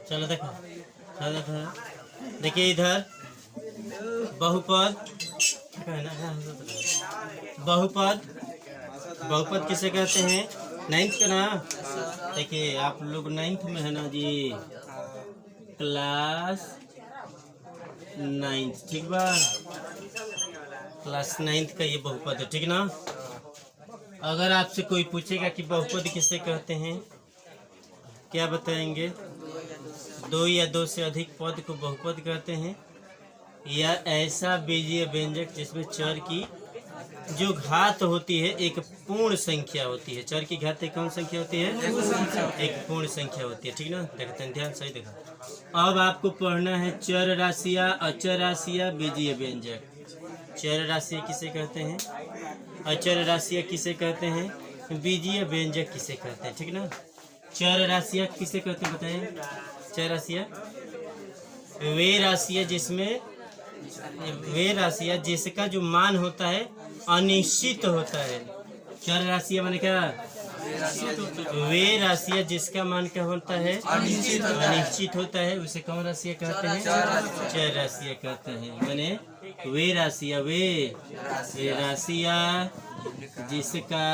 चलो देखो, देखिए इधर बहुपद, बहुपद, बहुपद किसे कहते हैं? नाइन्थ का ना। देखिए आप लोग नाइन्थ में है ना जी, क्लास नाइन्थ, ठीक बा? क्लास नाइन्थ का ये बहुपद है, ठीक ना? अगर आपसे कोई पूछेगा कि बहुपद किसे कहते हैं, क्या बताएंगे? दो या दो से अधिक पद को बहुपद कहते हैं, या ऐसा बीजीय व्यंजक जिसमें चर की जो घात होती है एक पूर्ण संख्या होती है। चर की घात एक कौन संख्या होती है? एक पूर्ण संख्या होती है, ठीक ना? देखते हैं, ध्यान सही देखा। अब आपको पढ़ना है चर राशियां, अचर राशियां, बीजीय व्यंजक। चर राशियां किसे कहते हैं? अचर राशियां किसे कहते हैं? बीजीय व्यंजक किसे कहते हैं, ठीक ना? चर राशियां किसे कहते हैं बताएं? चर राशियां वे राशियां जिसका जो मान होता है अनिश्चित होता है। चर राशियां माने क्या? वे राशियां जिसका मान क्या होता है? अनिश्चित होता है, उसे कौन राशियां कहते हैं? चर राशियां कहते हैं। माने वे राशियां जिसका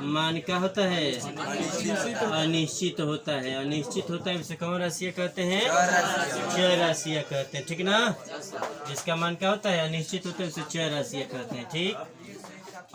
मान क्या होता है? अनिश्चित होता है। अनिश्चित होता है उसे कौन राशियां कहते हैं? चर राशियां कहते हैं, ठीक ना? जिसका मान क्या होता है? अनिश्चित होता है, उसे चर राशियां कहते हैं, ठीक?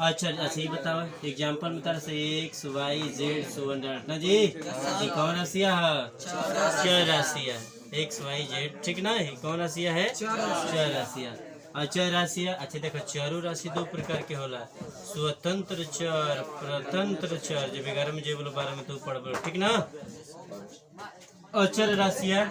अच्छा ये बताओ, एग्जाम्पल बता रहे एक्स वाई जेड सो ना जी, ये कौन राशियां है? चर राशियां। एक्स वाई जेड, ठीक ना? ये कौन राशियां है? चर राशियां। अचर राशियां, अच्छा देखो, चरो राशि दो प्रकार के होला, स्वतंत्र चर, प्रतंत्र चर। जब 11 में जो बोलो 12 में तो पढ़, ठीक ना? अचर राशियां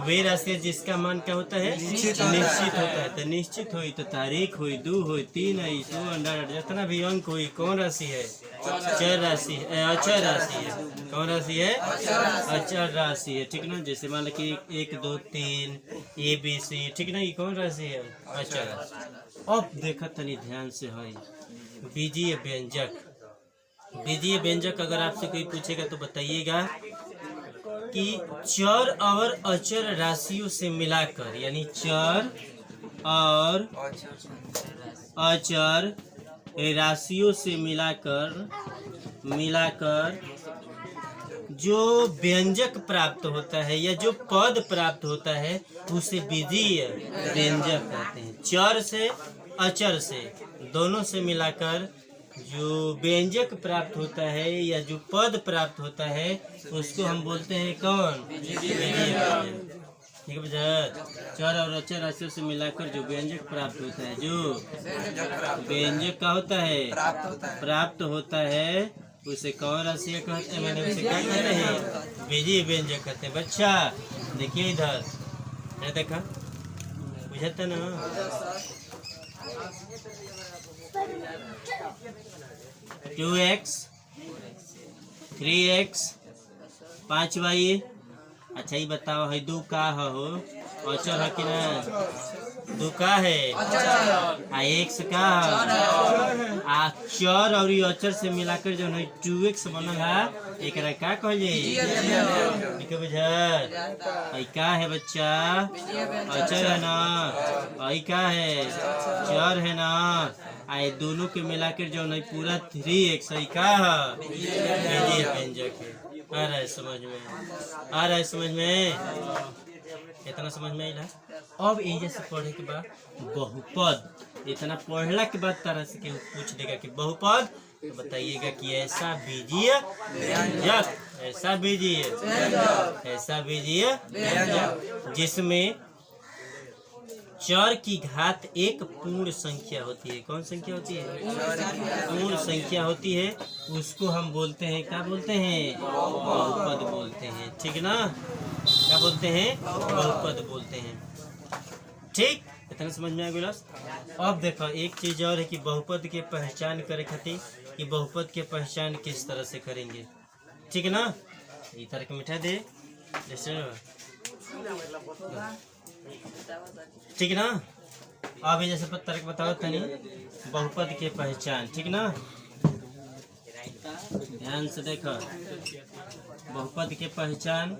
वे राशियां जिसका मान क्या होता है? निश्चित होता है। तो निश्चित हुई तो तारीख हुई, 2 हुई, 3 हुई, 100 अंडर जितना भी अंक हुई, कौन राशि है? चर राशि है, अचर राशि है। कौन राशि है? अचर राशि है, ठीक ना? जैसे मान लो कि 1 2 3 ABC, ठीक ना? ये कौन राशि है? अचर राशि। अब देखा तनी ध्यान से है बीजीय व्यंजक। बीजीय व्यंजक अगर आपसे कोई पूछेगा तो बताइएगा कि चर और अचर राशियों से मिलाकर, यानी चर और अचर राशियों से मिलाकर जो व्यंजक प्राप्त होता है या जो पद प्राप्त होता है उसे बीजीय व्यंजक कहते हैं। चर से अचर से दोनों से मिलाकर जो व्यंजक प्राप्त होता है या जो पद प्राप्त होता है उसको हम बोलते हैं कौन? ठीक है। चर और अचर राशियों से मिलाकर जो व्यंजक प्राप्त होता है, जो व्यंजक का होता है प्राप्त होता है, उसे कौन राशियां कहते हैं? मैंने उसे क्या कहते हैं? बीजीय व्यंजक कहते हैं। बच्चा देखिए इधर, देखा बुझाता ना? 2x 3x 5y। अच्छा ये बताओ है 2 का हो? अचर है कि ना? 2 का है, x का आ चर और अचर से मिलाकर जो है 2x बनल है, एक का कहिए? का है बच्चा? अचर है ना? आई का है? चर है ना? आए दोनों के मिलाकर जो है पूरा 3x का है, बीजीय व्यंजक है। आ रहा है समझ में? आ रहा है समझ में? इतना समझ में आइला? अब ये जैसे पढ़े के बाद बहुपद, इतना पढ़ला के बाद तरह से केहू पूछ देगा कि बहुपद, तो बताइएगा कि ऐसा बीजीय व्यंजक, ऐसा बीजीय व्यंजक जिसमें चर की घात एक पूर्ण संख्या होती है। कौन संख्या होती है? पूर्ण संख्या होती है, उसको हम बोलते हैं, क्या बोलते हैं? बहुपद बोलते हैं, ठीक ना? क्या बोलते हैं? बहुपद बोलते हैं, ठीक? इतना समझ में आ गया? अब देखो एक चीज और है कि बहुपद के पहचान करे खातिर कि बहुपद के पहचान किस तरह से करेंगे, ठीक है ना? ये तरह के मिठा दे, ठीक ना? अब जैसे पत्थर के बताओ तनी बहुपद के पहचान, ठीक ना? ध्यान से देखो बहुपद बहुपद के पहचान।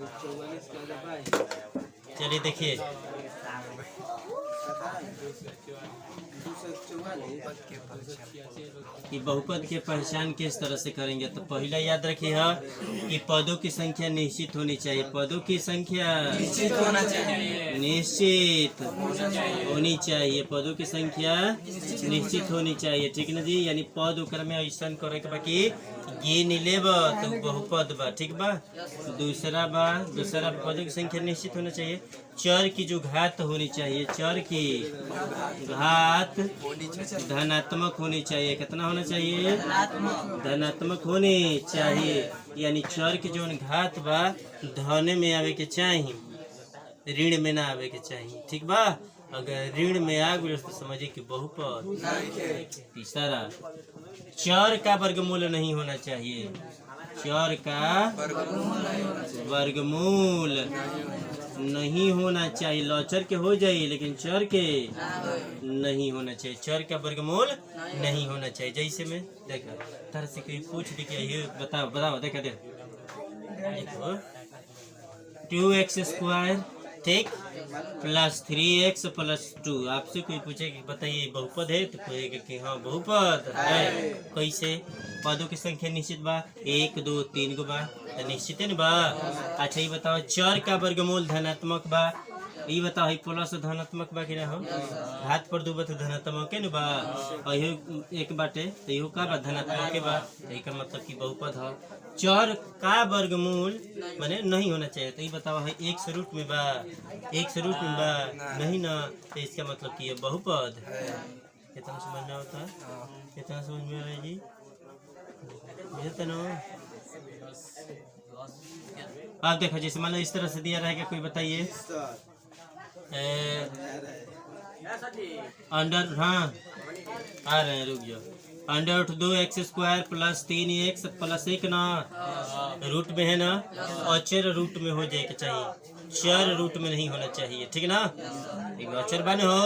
चलिए देखिए, कि बहुपद के पहचान किस तरह से करेंगे। तो पहला याद रखिए कि पदों की संख्या निश्चित होनी चाहिए। पदों की संख्या निश्चित होना चाहिए। निश्चित होनी चाहिए। पदों की संख्या निश्चित होनी चाहिए, ठीक ना जी। यानी पद ओकर में ऐसा करे के बाकी गिन लेब तो बहुपद बा, ठीक बा। दूसरा पदों की संख्या निश्चित होना चाहिए। चर की जो घात होनी चाहिए, चर की घात धनात्मक होनी चाहिए। कितना होना चाहिए? धनात्मक होनी चाहिए। यानी चर की जो घात बा धन में आवे के चाहिए, ऋण में ना आवे के चाहिए, ठीक बा। अगर ऋण में आ गई तो समझिए कि बहुपद। तीसरा, चर का वर्गमूल नहीं होना चाहिए। चर का वर्गमूल नहीं होना चाहिए। लौचर के हो जाए लेकिन चर के नहीं होना चाहिए। चर का वर्गमूल नहीं होना चाहिए। जैसे में देखा तरह से कोई पूछ दे कि बताओ देखा दे 2x² ठीक प्लस 3x प्लस 2। आपसे कोई पूछे कि बताइए बहुपद है तो कहेगा कि हाँ बहुपद है। कैसे? पदों की संख्या निश्चित बा, 1 2 3 गो बा, तो निश्चित है ना बा। अच्छा ये बताओ चर का वर्गमूल धनात्मक बा, ये बताओ प्लस धनात्मक बा कि ना हो? हाथ पर 2 बा तो धनात्मक है ना बा, और एक बाटे तो यो का बा धनात्मक के बा। यही का मतलब कि बहुपद है। चर का वर्गमूल माने नहीं होना चाहिए। तो ये बताओ है 1 रूट में बा, 1 रूट में बा नहीं ना, तो इसका मतलब कि ये बहुपद। कितना समझ में आता है? कितना समझ में आया जी? बुझते ना? आप देखो जैसे मान लो इस तरह से दिया रहेगा, कोई बताइए अंडर, हाँ आ रहे हैं, रुक जाओ। Under 2x² plus 3x plus 1 ना रूट में है ना, अचर रूट में हो जाए के चाहिए, चर रूट में नहीं होना चाहिए, ठीक ना। एक अचर बने हो,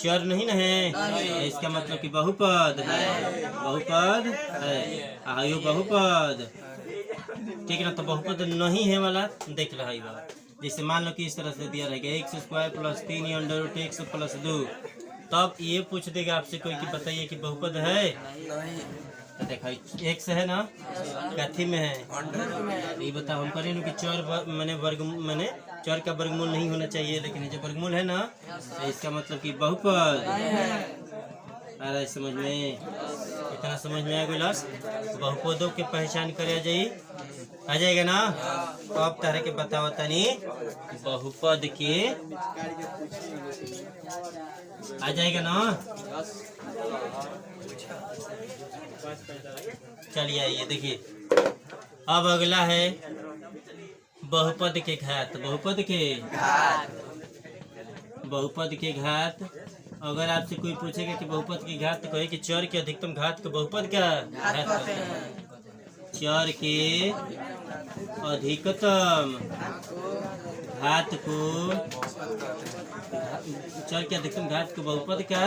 चर नहीं ना है, इसका मतलब कि बहुपद है। बहुपद है, आयो बहुपद, ठीक है ना। तो बहुपद नहीं है वाला देख रहा है। जैसे मान लो कि इस तरह से दिया रहेगा x² plus 3 under root x plus 2, तब ये पूछ देगा आपसे कोई कि बताइए कि बहुपद है। तो देखा x है ना, कथी में है ये बताओ। हम करें कि चर मैंने वर्ग मैंने चर का वर्गमूल नहीं होना चाहिए, लेकिन जो वर्गमूल है ना तो इसका मतलब कि बहुपद। आ रहा है समझ में? इतना समझ में आ गया। बहुपदों के पहचान करे आ जाएगा ना। तो अब तरह के बताओ तनी बहुपद के आ जाएगा ना। चलिए आइए देखिए, अब अगला है बहुपद के घात। बहुपद के घात। अगर आपसे कोई पूछेगा कि बहुपद की घात, तो कहे कि चर के अधिकतम घात को बहुपद का घात कहते हैं। चर के अधिकतम घात को, चर के अधिकतम घात को बहुपद का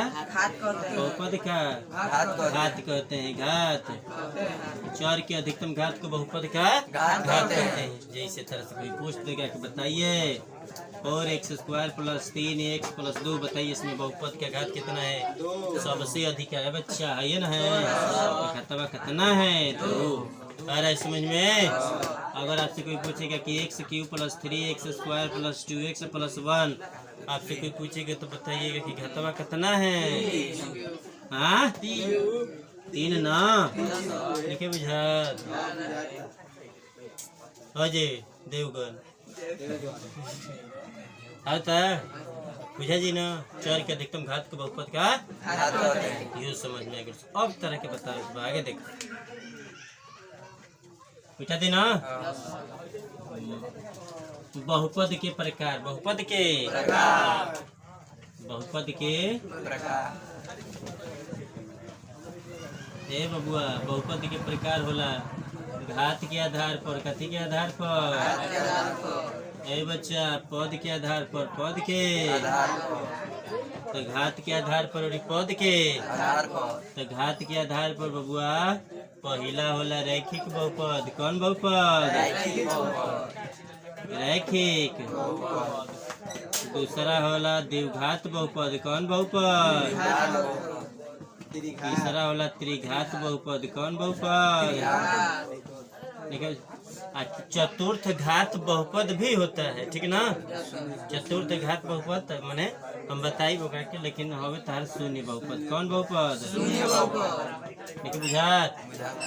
घात कहते हैं। घात, चर के अधिकतम घात को बहुपद का घात कहते हैं। जैसे तरह से कोई पूछ देगा कि बताइए 4x² प्लस 3x प्लस 2, बताइए इसमें बहुपद का घात कितना है? सबसे अधिक है बच्चा, है ना, है घातवा कितना है? तो आ रहा है समझ में? अगर आपसे कोई पूछेगा कि x³ plus 3x² plus 2x plus 1, आपसे कोई पूछेगा तो बताइएगा कि घातवा कितना है? हाँ 3 ना, लिखे बुझा अजय देवगन आता बुझा जी ना। चर के अधिकतम घात को बहुपद का ये समझ में आएगा। अब तरह के बताओ, आगे देखो पूछा थी ना। बहुपद के प्रकार, बहुपद के ए बबुआ, बहुपद के प्रकार होला घात के आधार पर, कथी के आधार पर? ए बच्चा, पद के आधार पर, पद के तो घात के आधार पर और पद के तो घात के आधार पर बबुआ पहला होला रैखिक बहुपद। कौन बहुपद? रैखिक। दूसरा होला द्विघात बहुपद। कौन बहुपद? तीसरा होला त्रिघात बहुपद। कौन बहुपद? देखिए चतुर्थ घात बहुपद भी होता है, ठीक ना। चतुर्थ घात बहुपद माने हम बताई वो के, लेकिन हवे तार शून्य बहुपद। कौन बहुपद? देखिए बुझात,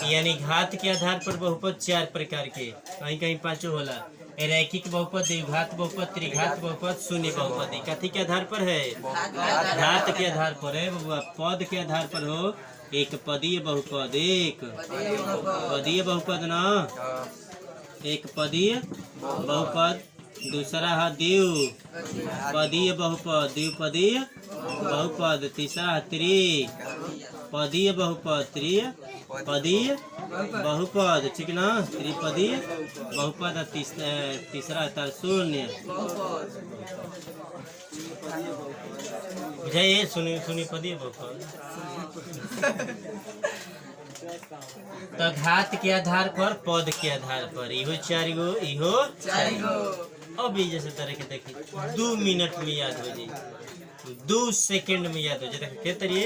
यानी घात के आधार पर बहुपद 4 प्रकार के, कहीं कहीं 5 होला। रैखिक बहुपद, द्विघात बहुपद, त्रिघात बहुपद, शून्य बहुपद। कथी के आधार पर है? घात के आधार पर है बबुआ। पद के आधार पर हो एक पदीय बहुपद। एक पदीय बहुपद ना, एक पदीय बहुपद। दूसरा है द्विपदीय बहुपद, द्विपदीय बहुपद। तीसरा है त्रिपदीय बहुपद, त्रिपदीय बहुपद, ठीक ना। त्रिपदीय बहुपद। तीसरा है शून्य। बुझाइए, सुनी पदीय बहुपद। तो घात के आधार पर, पद के आधार पर, इहो 4 गो, इहो 4 गो। अब ये जैसे तरह के देखिए 2 मिनट में याद हो जाए, 2 सेकंड में याद हो जाए। क्या तरिए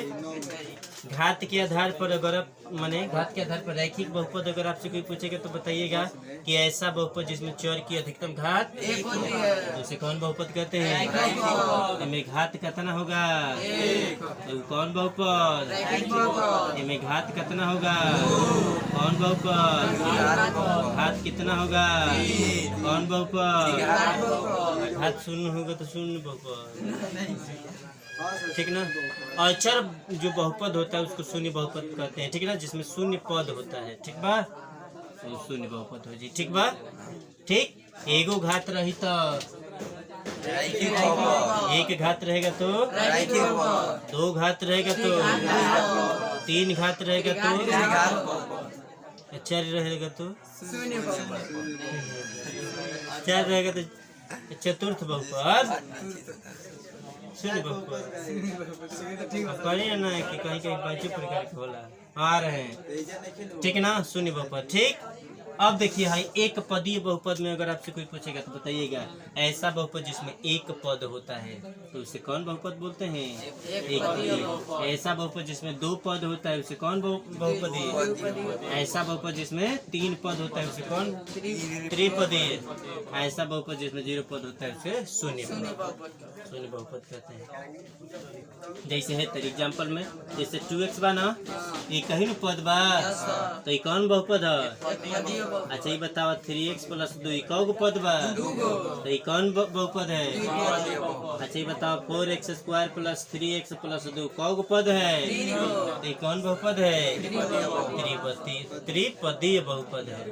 घात के आधार पर, अगर आप माने घात के आधार पर रैखिक बहुपद अगर आपसे कोई पूछेगा तो बताइएगा कि ऐसा बहुपद जिसमें चर की अधिकतम घात एक होती है, उसे कौन बहुपद कहते हैं? इनमें घात कितना होगा? तो कौन बहुपद? इनमें घात कितना होगा? कौन बहुपद? घात कितना होगा? कौन बहुपद? घात शून्य होगा तो शून्य बहुपद, ठीक ना। अचर जो बहुपद होता है उसको शून्य बहुपद कहते हैं, ठीक ना। जिसमें शून्य पद होता है, ठीक बा, तो शून्य बहुपद हो जी, ठीक बा। ठीक, एगो घात रही तो एक घात रहेगा तो 2 घात रहेगा तो 3 घात रहेगा तो 4 रहेगा तो 4 रहेगा तो चतुर्थ बहुपद, शून्य बहुपद। करिए ना कि कहीं कहीं 5 प्रकार के होला आ रहे हैं, ठीक ना। शून्य बहुपद, ठीक। अब देखिए भाई एक पदीय बहुपद में अगर आपसे कोई पूछेगा तो बताइएगा ऐसा बहुपद जिसमें एक पद होता है तो उसे कौन बहुपद बोलते हैं? एक पदीय। ऐसा बहुपद जिसमें 2 पद होता है उसे कौन बहुपदीय? ऐसा बहुपद जिसमें 3 पद होता है उसे कौन? त्रिपदीय। ऐसा बहुपद जिसमें 0 पद होता है उसे शून्य बहुपद कहते हैं। जैसे है तेरे एग्जाम्पल में, जैसे 2x बा ना, ये कहीं न पद बा तो ये कौन बहुपद है? अच्छा ये बताओ 3x + 2 कौन पद बा? तो ये कौन बहुपद है? अच्छा ये बताओ 4x² + 3x + 2 कौन पद है? तो ये कौन बहुपद है? त्रिपदीय बहुपद है,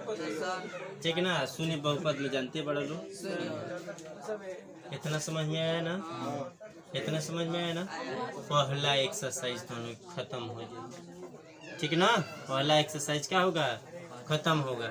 ठीक ना। शून्य बहुपद में जानते बड़ा लोग। इतना समझ में आया ना? इतना समझ में आया ना? पहला एक्सरसाइज दोनों खत्म हो जाए, ठीक ना। पहला एक्सरसाइज क्या होगा? खत्म होगा।